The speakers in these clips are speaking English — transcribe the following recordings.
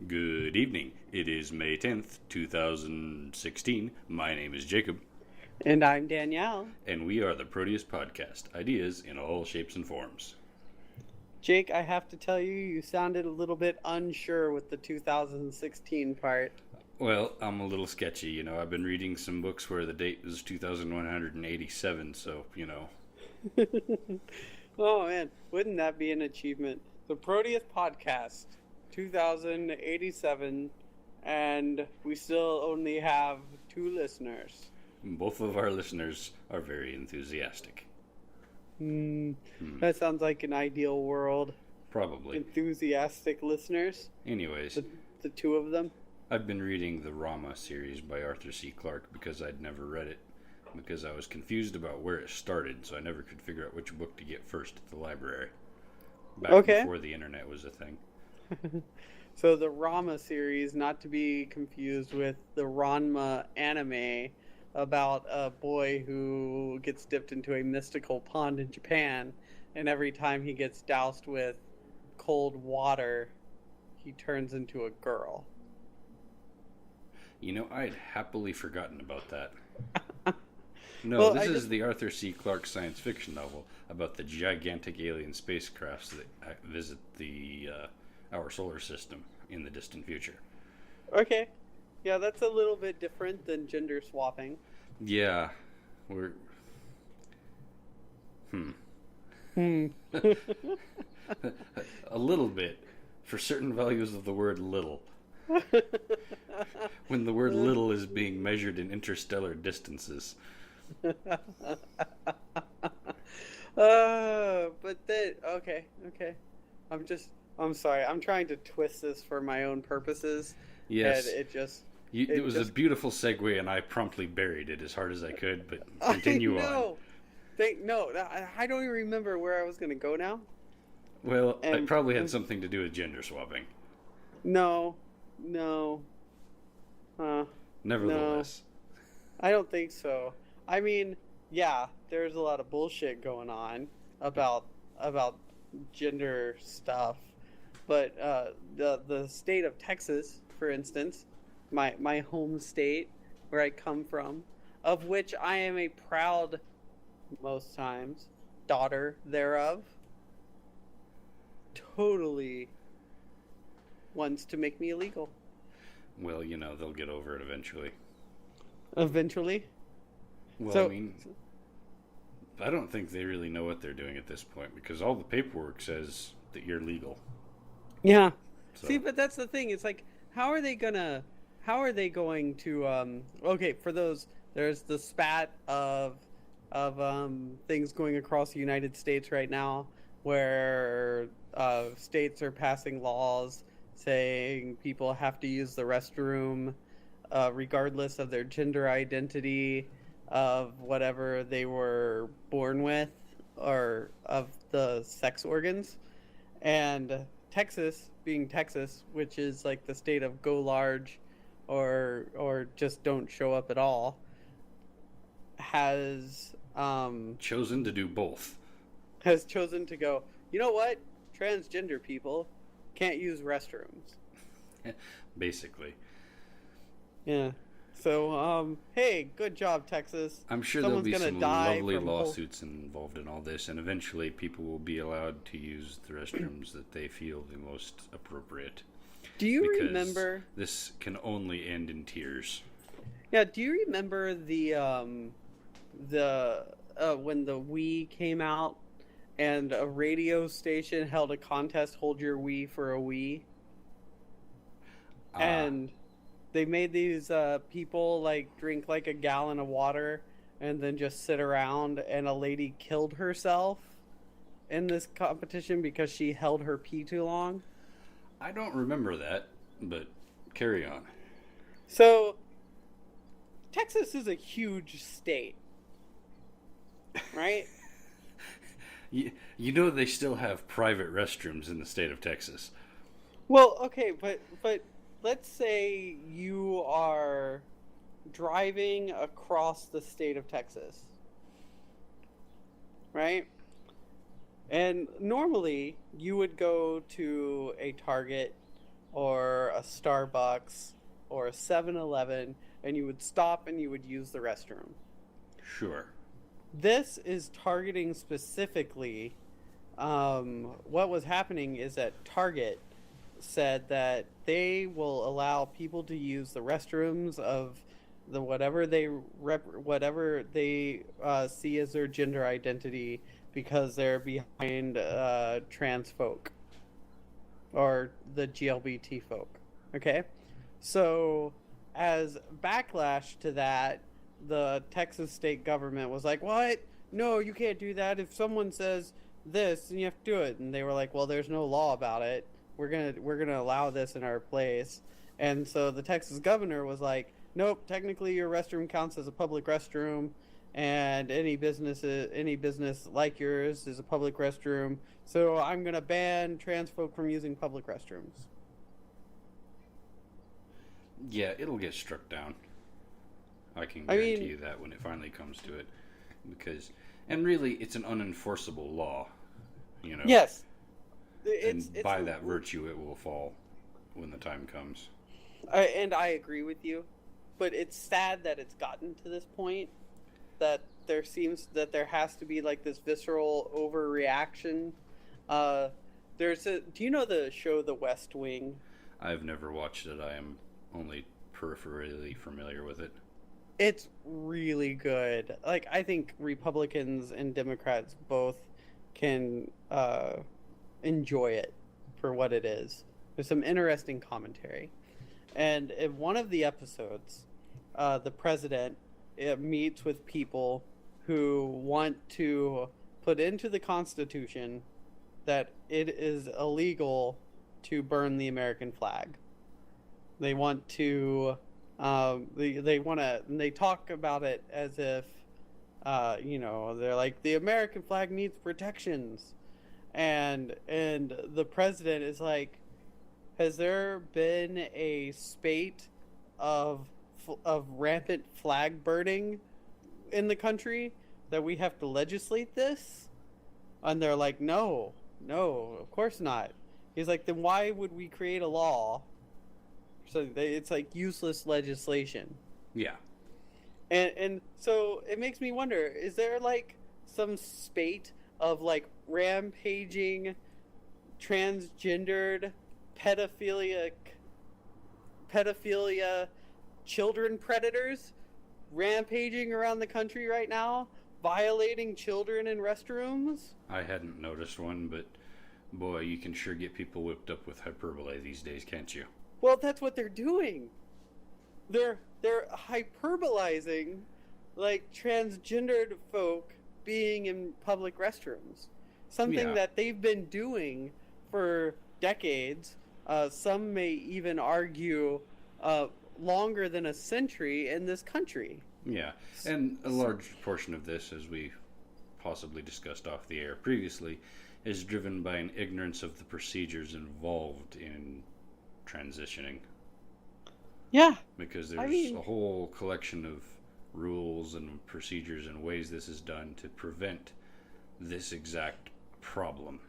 Good evening. It is May 10th, 2016. My name is Jacob, And I'm Danielle. and we are the Proteus Podcast. Ideas in all shapes and forms. Jake, I have to tell you, you sounded a little bit unsure with the 2016 part. Well, I'm a little sketchy, I've been reading some books where the date is 2187, so. Oh man, wouldn't that be an achievement? The Proteus Podcast, 2087, and we still only have 2 listeners. Both of our listeners are very enthusiastic. That sounds like an ideal world. Probably. Enthusiastic listeners, Anyways, the 2 of them. I've been reading the Rama series by Arthur C. Clarke because I'd never read it. Because I was confused about where it started, so I never could figure out which book to get first at the library. Back before the internet was a thing. So the Rama series, not to be confused with the Ranma anime about a boy who gets dipped into a mystical pond in Japan, and every time he gets doused with cold water, he turns into a girl. I'd happily forgotten about that. No, Well, this is the Arthur C. Clarke science fiction novel about the gigantic alien spacecrafts that visit our solar system in the distant future. Okay. Yeah, that's a little bit different than gender swapping. Yeah, we're... A little bit, for certain values of the word little. When the word little is being measured in interstellar distances. But then, okay. I'm sorry. I'm trying to twist this for my own purposes. Yes. And It was a beautiful segue, and I promptly buried it as hard as I could, but continue on. No, I don't even remember where I was going to go now. Well, it probably had something to do with gender swapping. No. Nevertheless. No, I don't think so. I mean, yeah, there's a lot of bullshit going on about gender stuff, but the state of Texas, for instance, my home state where I come from, of which I am a proud, most times, daughter thereof, totally wants to make me illegal. Well, they'll get over it eventually. Eventually. Well, I don't think they really know what they're doing at this point because all the paperwork says that you're legal. Yeah. So. See, but that's the thing. It's like, how are they going to, okay, for those, there's the spat of things going across the United States right now where states are passing laws saying people have to use the restroom regardless of their gender identity, of whatever they were born with, or of the sex organs. And Texas, being Texas, which is like the state of go large or just don't show up at all, has chosen to do both. Has chosen to go, you know what? Transgender people can't use restrooms. Basically. Yeah. So, hey, good job, Texas. I'm sure there'll be some lovely lawsuits involved in all this, and eventually people will be allowed to use the restrooms that they feel the most appropriate. Do you remember? This can only end in tears. Yeah. Do you remember the when the Wii came out and a radio station held a contest, hold your Wii for a Wii, and they made these people like drink like a gallon of water and then just sit around, and a lady killed herself in this competition because she held her pee too long. I don't remember that, but carry on. So, Texas is a huge state, right? They still have private restrooms in the state of Texas. Well, okay, but let's say you are driving across the state of Texas, right? And normally you would go to a Target or a Starbucks or a 7-Eleven, and you would stop and you would use the restroom. Sure. This is targeting specifically. What was happening is that Target said that they will allow people to use the restrooms of the whatever they see as their gender identity because they're behind trans folk or the GLBT folk. Okay, so as backlash to that, the Texas state government was like, "What? No, you can't do that. If someone says this, then you have to do it." And they were like, "Well, there's no law about it. We're gonna allow this in our place." And so the Texas governor was like, "Nope, technically your restroom counts as a public restroom, and any business like yours is a public restroom. So I'm gonna ban trans folk from using public restrooms." Yeah, it'll get struck down. I can guarantee you that when it finally comes to it, and really, it's an unenforceable law. You know. Yes. And by that virtue, it will fall when the time comes. And I agree with you, but it's sad that it's gotten to this point. That there has to be like this visceral overreaction. Do you know the show The West Wing? I've never watched it. I am only peripherally familiar with it. It's really good. Like, I think Republicans and Democrats both can enjoy it for what it is. There's some interesting commentary. And in one of the episodes, the president meets with people who want to put into the Constitution that it is illegal to burn the American flag. They want to they talk about it as if they're like, the American flag needs protections, and the president is like, has there been a spate of rampant flag burning in the country that we have to legislate this? And they're like, no, of course not. He's like, then why would we create a law? So it's like useless legislation. Yeah. And so it makes me wonder, is there like some spate of like rampaging, transgendered, pedophilia, children predators rampaging around the country right now, violating children in restrooms? I hadn't noticed one, but boy, you can sure get people whipped up with hyperbole these days, can't you? Well, that's what they're doing. They're hyperbolizing like transgendered folk being in public restrooms. Something that they've been doing for decades. Some may even argue longer than a century in this country. Yeah, and a large portion of this, as we possibly discussed off the air previously, is driven by an ignorance of the procedures involved in transitioning. Yeah. Because there's a whole collection of rules and procedures and ways this is done to prevent this exact problem.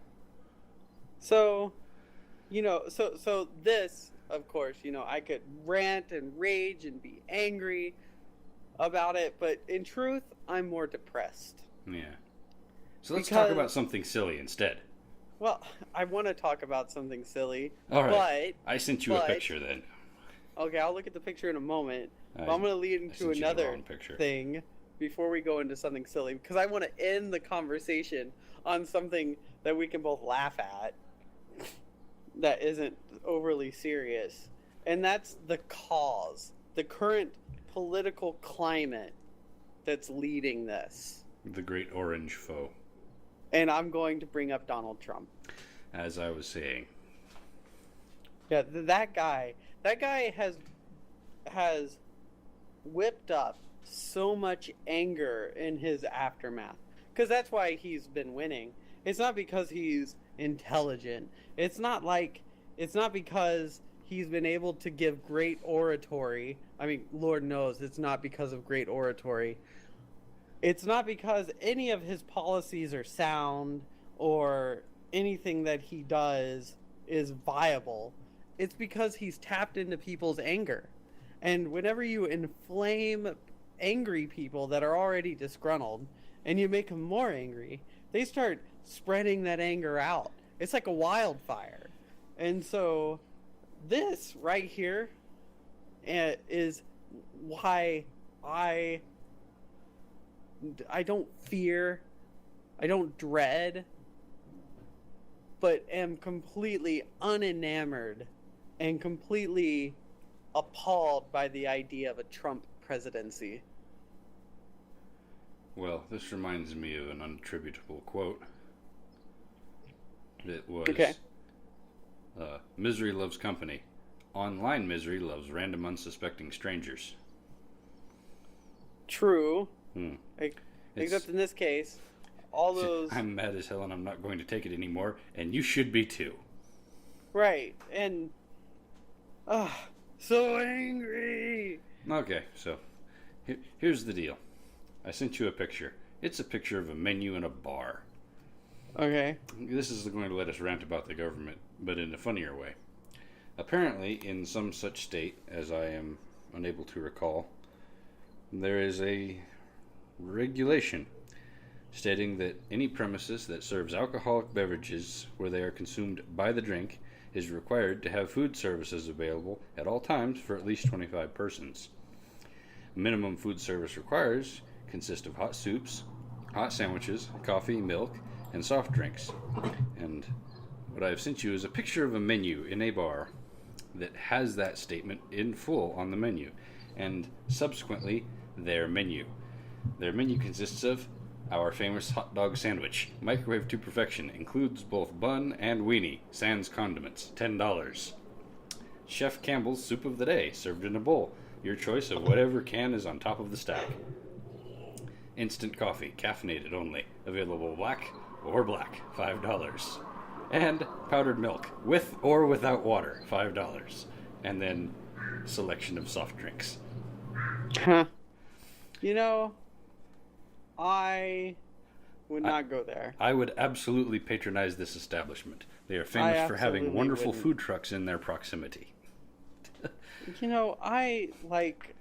So, so this, of course, I could rant and rage and be angry about it, but in truth, I'm more depressed. Yeah. So let's talk about something silly instead. Well, I want to talk about something silly. All right. But I sent you a picture then. Okay, I'll look at the picture in a moment. But I'm going to lead into another thing before we go into something silly, because I want to end the conversation on something that we can both laugh at that isn't overly serious. And that's the cause, the current political climate that's leading this. The great orange foe. And I'm going to bring up Donald Trump. As I was saying. Yeah, that guy has whipped up so much anger in his aftermath. Because that's why he's been winning. It's not because he's intelligent. It's not because he's been able to give great oratory. I mean, Lord knows it's not because of great oratory. It's not because any of his policies are sound or anything that he does is viable. it's because he's tapped into people's anger. And whenever you inflame angry people that are already disgruntled and you make them more angry, they start spreading that anger out. It's like a wildfire. And so this right here is why I don't fear, I don't dread, but am completely unenamored and completely appalled by the idea of a Trump presidency. Well, this reminds me of an unattributable quote. It was, misery loves company. Online misery loves random unsuspecting strangers. True. Except in this case, all those... I'm mad as hell and I'm not going to take it anymore, and you should be too. Right, and... so angry! Okay, so, here's the deal. I sent you a picture. It's a picture of a menu in a bar. Okay. This is going to let us rant about the government, but in a funnier way. Apparently, in some such state, as I am unable to recall, there is a regulation stating that any premises that serves alcoholic beverages where they are consumed by the drink is required to have food services available at all times for at least 25 persons. Minimum food service requires consist of hot soups, hot sandwiches, coffee, milk, and soft drinks. And what I've sent you is a picture of a menu in a bar that has that statement in full on the menu, and subsequently their menu. Their menu consists of our famous hot dog sandwich, microwave to perfection, includes both bun and weenie, sans condiments, $10. Chef Campbell's soup of the day, served in a bowl, your choice of whatever can is on top of the stack. Instant coffee, caffeinated only, available black or black, $5. And powdered milk, with or without water, $5. And then selection of soft drinks. You know, I would not go there. I would absolutely patronize this establishment. They are famous for having wonderful food trucks in their proximity. You know, I like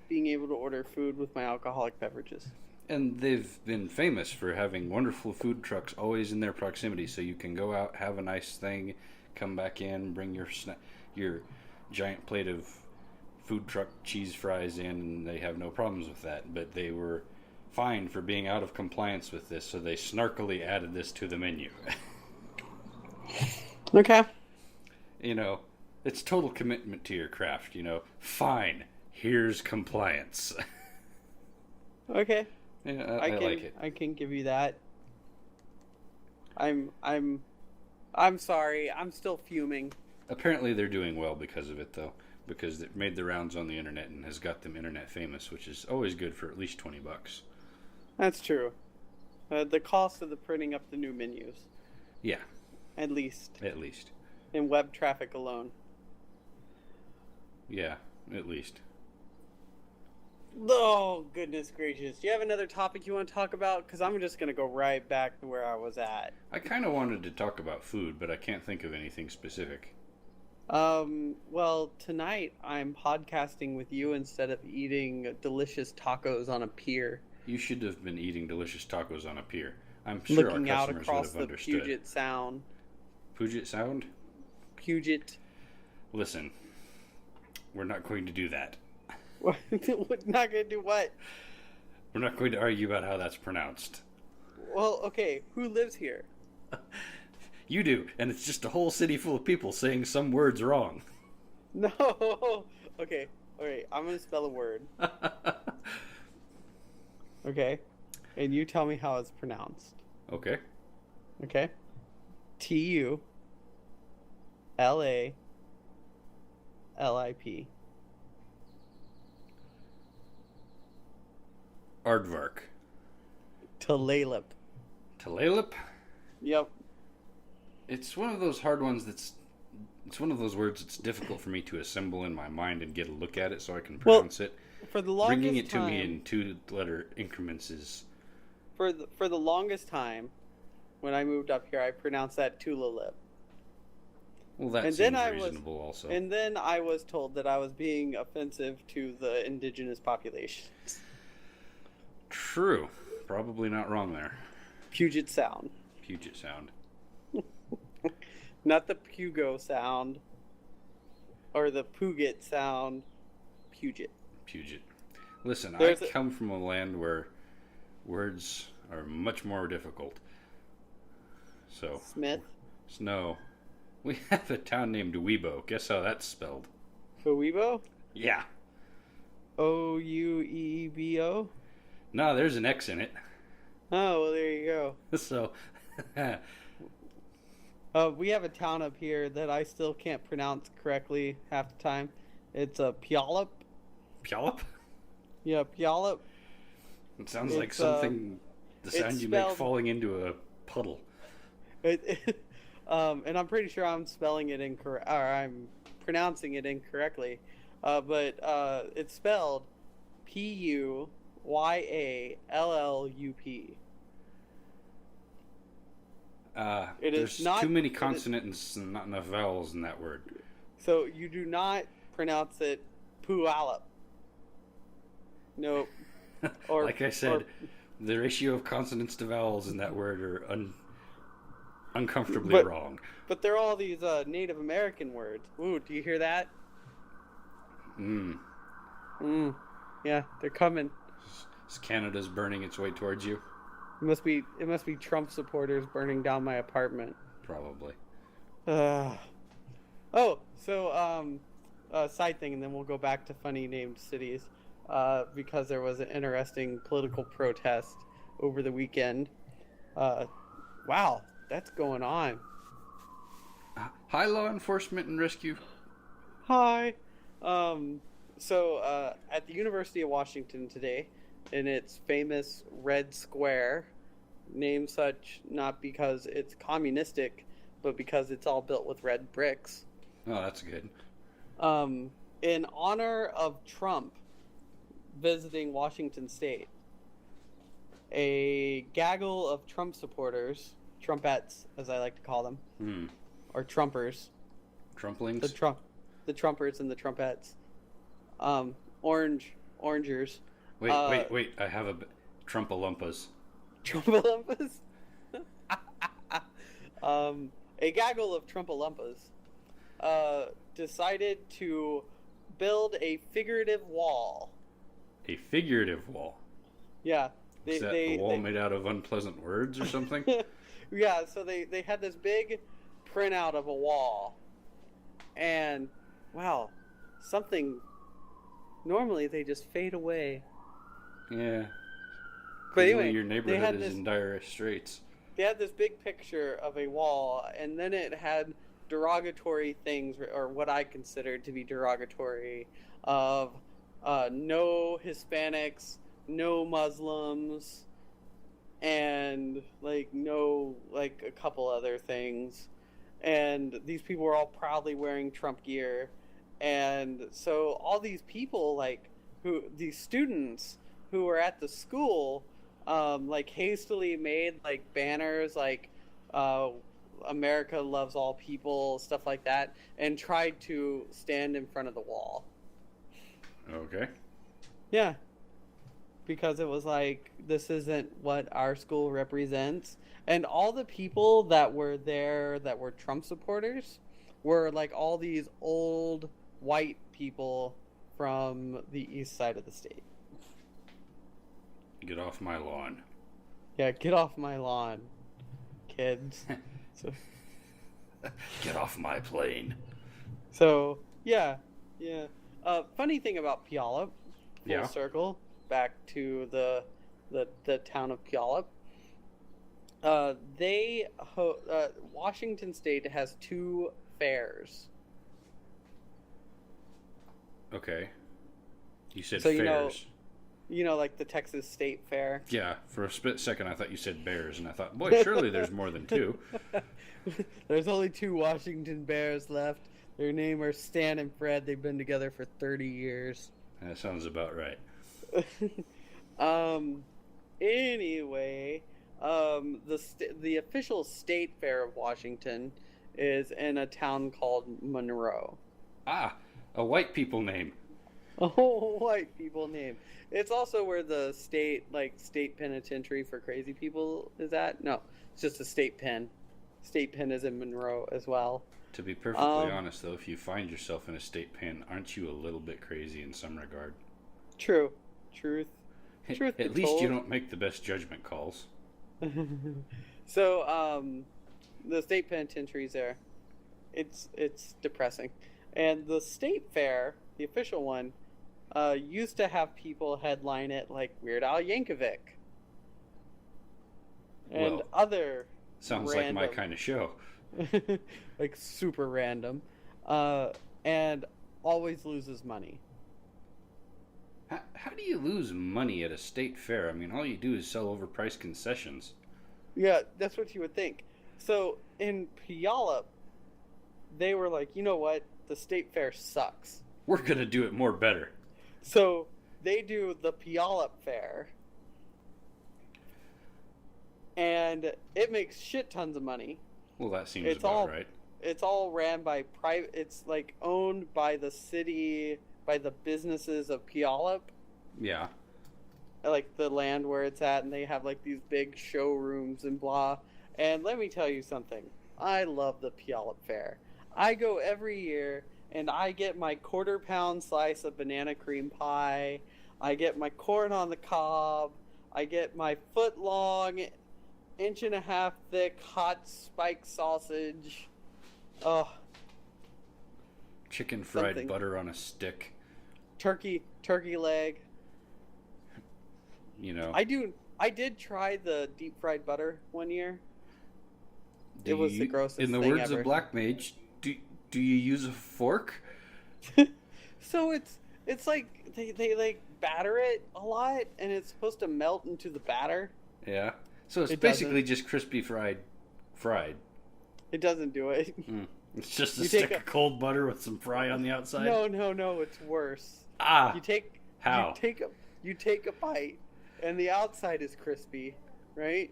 being able to order food with my alcoholic beverages. And they've been famous for having wonderful food trucks always in their proximity, so you can go out, have a nice thing, come back in, bring your giant plate of food truck cheese fries in, and they have no problems with that. But they were fined for being out of compliance with this, so they snarkily added this to the menu. Okay. You know, it's total commitment to your craft, you know. Fine, here's compliance. Okay. Yeah, I like it. I can give you that. I'm sorry. I'm still fuming. Apparently they're doing well because of it, though, because it made the rounds on the internet and has got them internet famous, which is always good for at least $20. That's true. The cost of the printing up the new menus. Yeah. At least. In web traffic alone. Yeah, at least. Oh, goodness gracious. Do you have another topic you want to talk about? Because I'm just going to go right back to where I was at. I kind of wanted to talk about food, but I can't think of anything specific. Well, tonight I'm podcasting with you instead of eating delicious tacos on a pier. You should have been eating delicious tacos on a pier. I'm sure looking our out customers across would have the understood. Puget Sound. Puget Sound? Puget. Listen, we're not going to do that. We're not going to do what? We're not going to argue about how that's pronounced. Well, okay, who lives here? You do, and it's just a whole city full of people saying some words wrong. No. Okay, I'm going to spell a word. Okay, and you tell me how it's pronounced. Okay. Okay. Tulip. Aardvark. Tulalip. Tulalip? Yep. It's one of those hard ones it's one of those words that's difficult for me to assemble in my mind and get a look at it so I can pronounce it. For the longest Bringing it to time, me in 2-letter increments is... For the longest time, when I moved up here, I pronounced that Tulalip. Well, that And seems then I reasonable also. and then I was told that I was being offensive to the indigenous populations. True. Probably not wrong there. Puget Sound. Puget Sound. Not the Pugo Sound. Or the Puget Sound. Puget. Puget. Listen, There's I come from a land where words are much more difficult. So, Smith. Snow. We have a town named Weibo. Guess how that's spelled? Fouebo? Yeah. Ouebo? No, there's an X in it. Oh, well, there you go. So, We have a town up here that I still can't pronounce correctly half the time. It's a Puyallup. Puyallup? Yeah, Puyallup. It sounds like something, the sound you make falling into a puddle. And I'm pretty sure I'm spelling it incorrect, or I'm pronouncing it incorrectly. But it's spelled Puyallup. There's too many consonants and not enough vowels in that word. So you do not pronounce it Puyallup. Nope. Or, like I said, the ratio of consonants to vowels in that word are uncomfortably wrong. But they're all these Native American words. Ooh, do you hear that? Yeah, they're coming. Canada's burning its way towards you. It must be Trump supporters burning down my apartment. Probably. Side thing, and then we'll go back to funny named cities. Because there was an interesting political protest over the weekend. Wow, that's going on. Hi, law enforcement and rescue. Hi. At the University of Washington today, in its famous Red Square, named such not because it's communistic, but because it's all built with red bricks. Oh, that's good. In honor of Trump visiting Washington State, a gaggle of Trump supporters, Trumpettes as I like to call them, or Trumpers, Trumplings, the Trumpers and the Trumpettes, Orangers. Wait! I have a Trumpalumpas. Trumpalumpas. A gaggle of Trumpalumpas decided to build a figurative wall. A figurative wall? Yeah. Is that a wall made out of unpleasant words or something? Yeah, so they had this big printout of a wall. And, wow, normally they just fade away. Yeah. But anyway, your neighborhood is in dire straits. They had this big picture of a wall, and then it had derogatory things, or what I considered to be derogatory, of no Hispanics, no Muslims, and a couple other things. And these people were all proudly wearing Trump gear. And so all these people, these students who were at the school, hastily made banners America loves all people, stuff like that, and tried to stand in front of the wall. Okay. Yeah. Because it was this isn't what our school represents. And all the people that were there that were Trump supporters were all these old white people from the east side of the state. Get off my lawn. Yeah, get off my lawn, kids. Get off my plane. So, yeah. Funny thing about Puyallup, full circle, back to the town of Puyallup. Washington State has 2 fairs. Okay. You said fairs. Like the Texas State Fair. Yeah, for a split second I thought you said bears, and I thought, boy, surely there's more than 2. There's only 2 Washington Bears left. Their name are Stan and Fred. They've been together for 30 years. That sounds about right. Anyway, the official State Fair of Washington is in a town called Monroe. Ah, a white people name. A whole white people name. It's also where the state penitentiary for crazy people is at. No, it's just a state pen. State pen is in Monroe as well. To be perfectly honest, though, if you find yourself in a state pen, aren't you a little bit crazy in some regard? True. Truth At least you don't make the best judgment calls. So, the state penitentiary's there. It's depressing. And the state fair, the official one, used to have people headline it like Weird Al Yankovic. And Well, other sounds random, like my kind of show. like super random. And always loses money. How do you lose money at a state fair? I mean, all you do is sell overpriced concessions. Yeah, that's what you would think. So in Puyallup, they were like, you know what? The state fair sucks. We're going to do it more better. So they do the Puyallup Fair. And it makes shit tons of money. Well, that seems about right. It's all ran by private. It's like owned by the city, by the businesses of Puyallup. Yeah. Like the land where it's at, and they have like these big showrooms and blah. And let me tell you something. I love the Puyallup Fair. I go every year, and I get my quarter-pound slice of banana cream pie. I get my corn on the cob. I get my foot-long, inch-and-a-half thick hot spike sausage. Oh. Chicken fried butter on a stick. Turkey leg. You know. I did try the deep fried butter one year. It was the grossest thing ever. In the words of Black Mage, do you use a fork? So it's like they like batter it a lot, and it's supposed to melt into the batter. Yeah. So it's basically just crispy fried. It doesn't do it. It's just a stick of cold butter with some fry on the outside. No, it's worse. You take a bite, and the outside is crispy, right?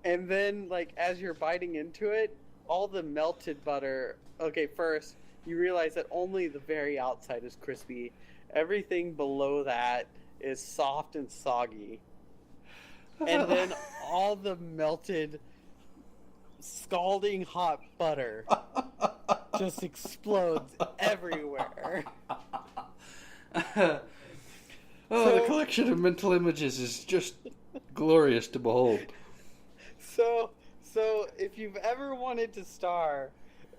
And then, like, as you're biting into it, all the melted butter... Okay, first, you realize that only the very outside is crispy. Everything below that is soft and soggy. And then all the melted, scalding hot butter just explodes everywhere. The collection of mental images is just glorious to behold. So if you've ever wanted to star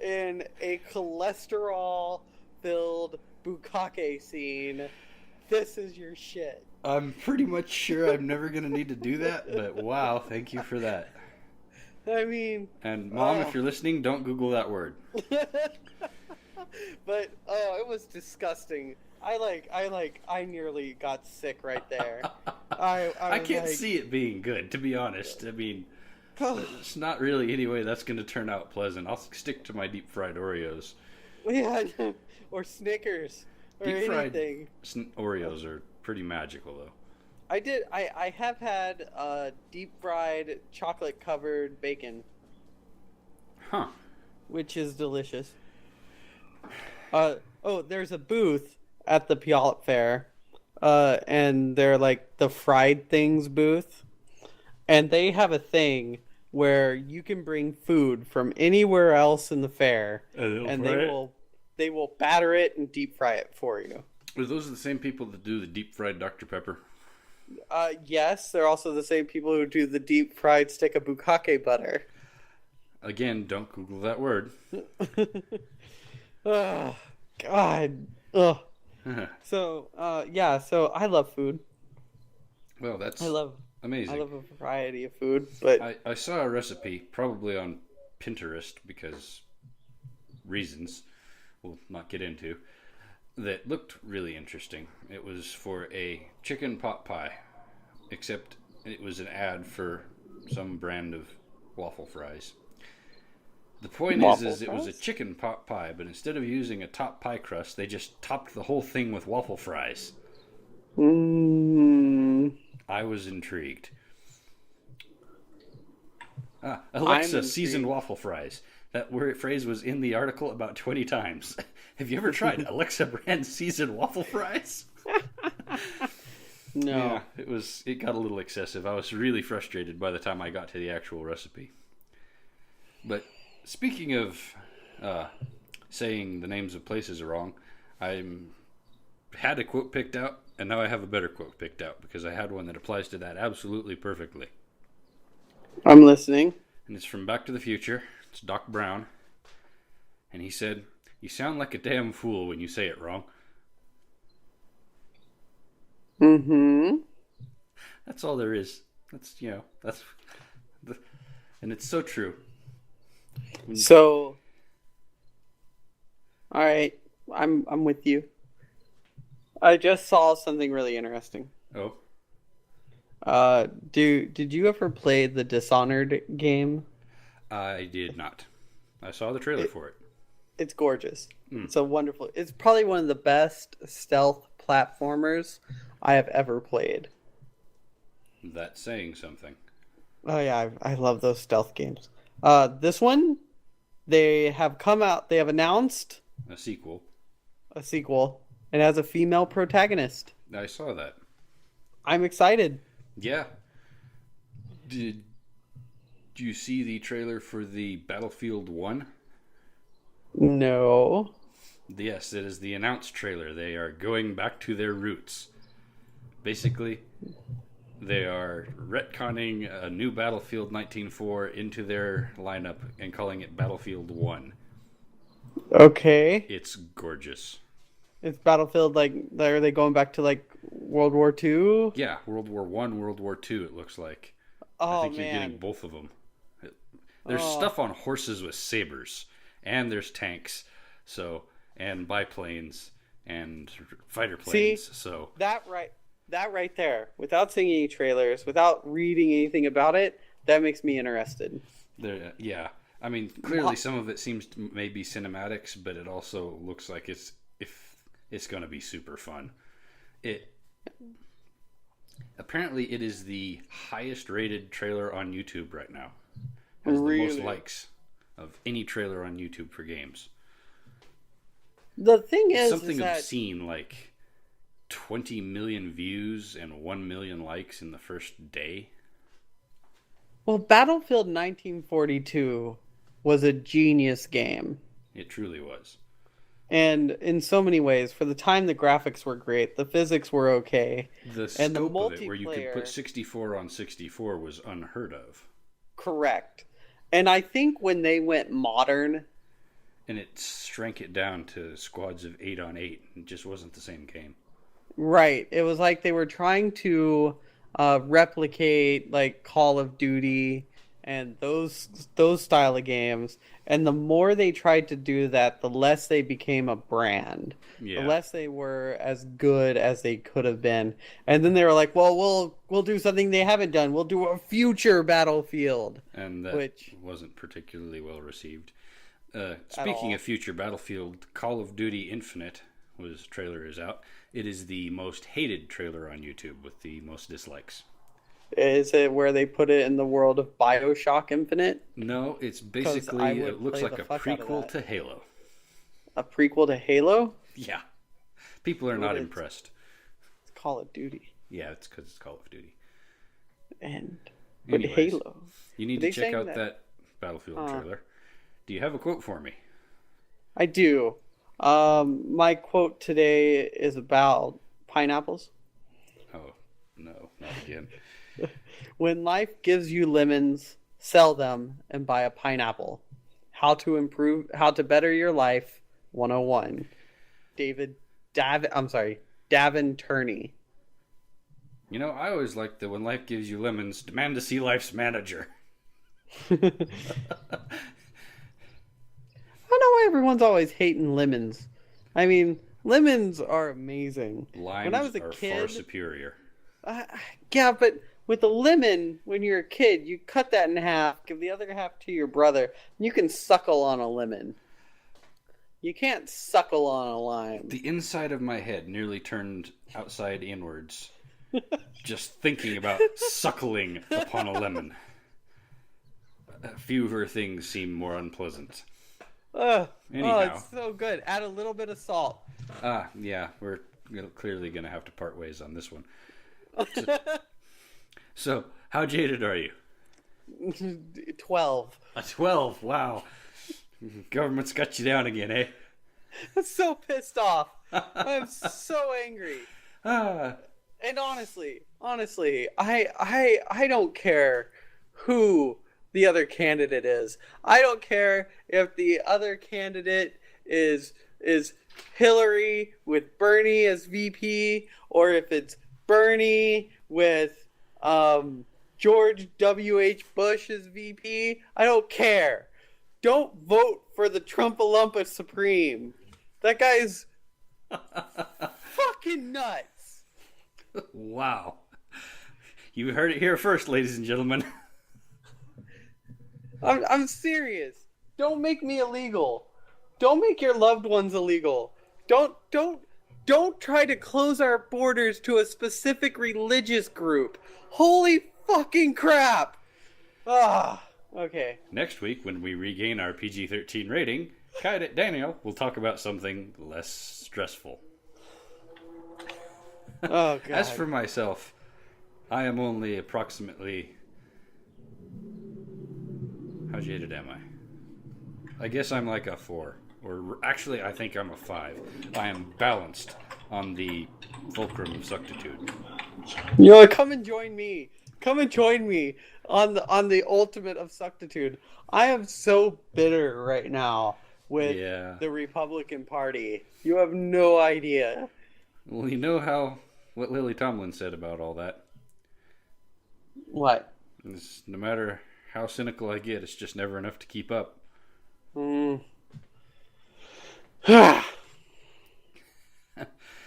in a cholesterol-filled bukkake scene, this is your shit. I'm pretty much sure I'm never going to need to do that, but wow, thank you for that. I mean... And Mom, if you're listening, don't Google that word. But, it was disgusting. I nearly got sick right there. I can't see it being good, to be honest. I mean, it's not really any way that's going to turn out pleasant. I'll stick to my deep-fried Oreos. Yeah, or Snickers, or deep-fried anything. Oreos are pretty magical, though. I have had deep-fried chocolate-covered bacon. Huh. Which is delicious. There's a booth at the Puyallup Fair, and they're like the fried things booth, and they have a thing where you can bring food from anywhere else in the fair, and they will batter it and deep fry it for you. Are those the same people that do the deep fried Dr. Pepper? Yes, they're also the same people who do the deep fried stick of bukkake butter. Again, don't Google that word. Oh, God. Ugh. So I love food. Well, that's amazing. I love a variety of food, but I saw a recipe, probably on Pinterest, because reasons we'll not get into, that looked really interesting. It was for a chicken pot pie, except it was an ad for some brand of waffle fries. The point is it was a chicken pot pie, but instead of using a top pie crust, they just topped the whole thing with waffle fries. I was intrigued. Alexa, seasoned waffle fries. That word phrase was in the article about 20 times. Have you ever tried Alexa brand seasoned waffle fries? No. Yeah, it got a little excessive. I was really frustrated by the time I got to the actual recipe. But speaking of saying the names of places are wrong, I had a quote picked out, and now I have a better quote picked out because I had one that applies to that absolutely perfectly. I'm listening. And it's from Back to the Future. It's Doc Brown. And he said, "You sound like a damn fool when you say it wrong." Mm-hmm. That's all there is. And it's so true. So, all right, I'm with you. I just saw something really interesting. Oh. Did you ever play the Dishonored game? I did not. I saw the trailer for it. It's gorgeous. It's a wonderful. It's probably one of the best stealth platformers I have ever played. That's saying something. Oh yeah, I love those stealth games. This one, they have announced A sequel. a sequel. It has a female protagonist. I saw that. I'm excited. Yeah. Did you see the trailer for the Battlefield 1? No. Yes, it is the announced trailer. They are going back to their roots. Basically, they are retconning a new Battlefield 1904 into their lineup and calling it Battlefield 1. Okay. It's gorgeous. It's Battlefield, like, are they going back to, like, World War II? Yeah, World War I, World War II, it looks like. Oh, I think man. you're getting both of them. There's stuff on horses with sabers, and there's tanks, and biplanes, and fighter planes. See, that right there, without seeing any trailers, without reading anything about it, that makes me interested. Yeah. I mean, clearly some of it seems to maybe cinematics, but it also looks like it's going to be super fun. Apparently it is the highest rated trailer on YouTube right now. Has the most likes of any trailer on YouTube for games. The thing is something that obscene, like 20 million views and 1 million likes in the first day. Well, Battlefield 1942 was a genius game. It truly was. And in so many ways, for the time, the graphics were great. The physics were okay. The scope of it, where you could put 64 on 64, was unheard of. Correct. And I think when they went modern... And it shrank it down to squads of 8 on 8. It just wasn't the same game. Right. It was like they were trying to replicate, like, Call of Duty and those style of games. And the more they tried to do that, the less they became a brand. Yeah. The less they were as good as they could have been. And then they were like, well, we'll do something they haven't done. We'll do a future Battlefield. And that wasn't particularly well received. Speaking of future Battlefield, Call of Duty Infinite trailer is out. It is the most hated trailer on YouTube with the most dislikes. Is it where they put it in the world of BioShock Infinite? No, it's basically, it looks like a prequel to Halo. A prequel to Halo? Yeah. People are not impressed. It's Call of Duty. Yeah, it's because it's Call of Duty. But Halo. You need to check out that Battlefield trailer. Do you have a quote for me? I do. My quote today is about pineapples. Oh, no, not again. When life gives you lemons, sell them and buy a pineapple. How to better your life 101. Davin Turney. You know, I always like that when life gives you lemons, demand to see life's manager. I don't know why everyone's always hating lemons. I mean, lemons are amazing. Limes when I was a kid, far superior. Yeah, but with a lemon, when you're a kid, you cut that in half, give the other half to your brother, and you can suckle on a lemon. You can't suckle on a lime. The inside of my head nearly turned outside inwards, just thinking about suckling upon a lemon. fewer things seem more unpleasant. Oh, Anyhow. it's so good. Add a little bit of salt. Yeah, we're clearly going to have to part ways on this one. So, how jaded are you? 12. A 12, wow. Government's got you down again, eh? I'm so pissed off. I'm so angry. And honestly, I don't care who the other candidate is. I don't care if the other candidate is Hillary with Bernie as VP, or if it's Bernie with George W.H. Bush as VP. I don't care. Don't vote for the Trump-a-Lumpa Supreme. That guy's fucking nuts. Wow. You heard it here first, ladies and gentlemen. I'm serious. Don't make me illegal. Don't make your loved ones illegal. Don't try to close our borders to a specific religious group. Holy fucking crap. Okay. Next week, when we regain our PG-13 rating, Danielle will talk about something less stressful. Oh, God. As for myself, I am only approximately... How jaded am I? I guess I'm like a 4. Or actually, I think I'm a 5. I am balanced on the fulcrum of suctitude. You know, come and join me. Come and join me on the ultimate of suctitude. I am so bitter right now with the Republican Party. You have no idea. Well, you know what Lily Tomlin said about all that? What? No matter how cynical I get, it's just never enough to keep up.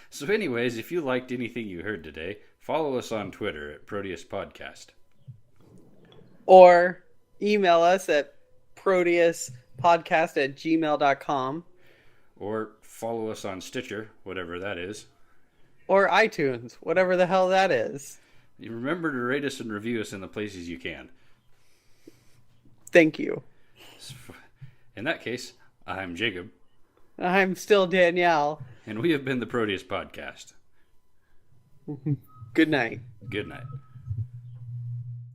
So anyways, if you liked anything you heard today, follow us on Twitter at Proteus Podcast. Or email us at proteuspodcast@gmail.com. Or follow us on Stitcher, whatever that is. Or iTunes, whatever the hell that is. You remember to rate us and review us in the places you can. Thank you. In that case, I'm Jacob. I'm still Danielle. And we have been the Proteus Podcast. Good night. Good night.